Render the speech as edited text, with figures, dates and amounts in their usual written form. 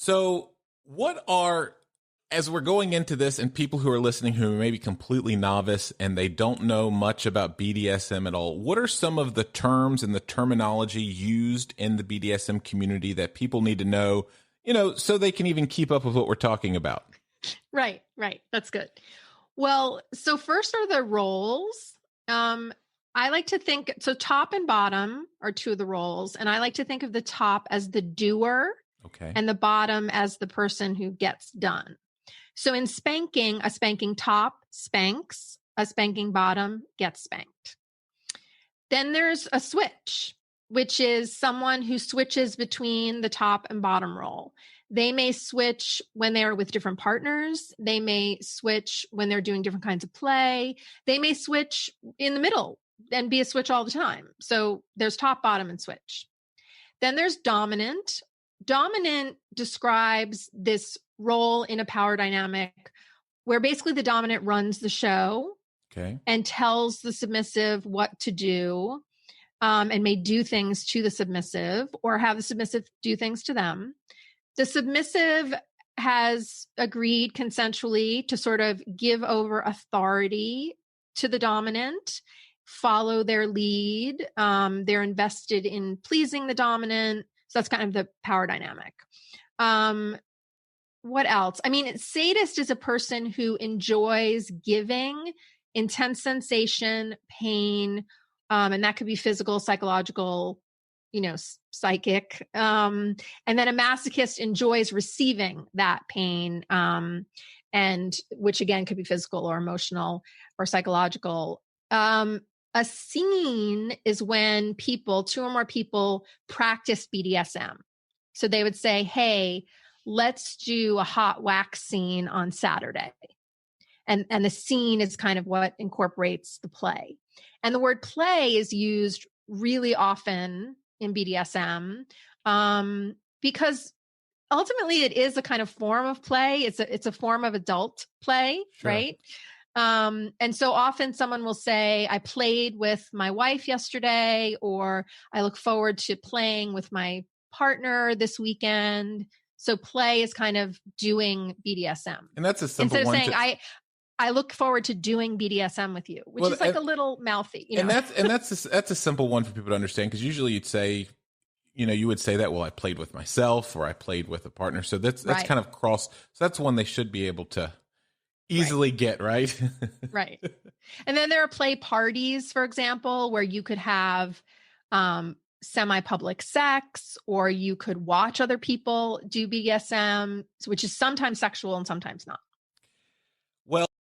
So, as we're going into this, and people who are listening who may be completely novice and they don't know much about BDSM at all, what are some of the terms and the terminology used in the BDSM community that people need to know, so they can even keep up with what we're talking about? Right. That's good. Well, so first are the roles. I like to think, so top and bottom are two of the roles. And I like to think of the top as the doer. Okay. And the bottom as the person who gets done. So in spanking, a spanking top spanks, a spanking bottom gets spanked. Then there's a switch, which is someone who switches between the top and bottom role. They may switch when they're with different partners. They may switch when they're doing different kinds of play. They may switch in the middle and be a switch all the time. So there's top, bottom, and switch. Then there's dominant. Dominant describes this role in a power dynamic where basically the dominant runs the show. Okay. And tells the submissive what to do, and may do things to the submissive or have the submissive do things to them. The submissive has agreed consensually to sort of give over authority to the dominant, follow their lead. They're invested in pleasing the dominant. So that's kind of the power dynamic. What else? I mean, sadist is a person who enjoys giving intense sensation, pain, and that could be physical, psychological, psychic. And then a masochist enjoys receiving that pain, and which again could be physical or emotional or psychological. A scene is when two or more people practice BDSM. So they would say, hey, let's do a hot wax scene on Saturday. And the scene is kind of what incorporates the play. And the word play is used really often in BDSM because ultimately it is a kind of form of play. It's a form of adult play, sure. Right? And so often someone will say, I played with my wife yesterday, or I look forward to playing with my partner this weekend. So play is kind of doing BDSM. And that's a simple one. Instead of saying, to... I look forward to doing BDSM with you, which is like a little mouthy. And that's a simple one for people to understand, because usually you'd say, you would say that, well, I played with myself or I played with a partner. So that's right. Kind of cross. So that's one they should be able to easily get, right? Right. And then there are play parties, for example, where you could have semi-public sex, or you could watch other people do BDSM, which is sometimes sexual and sometimes not. Well,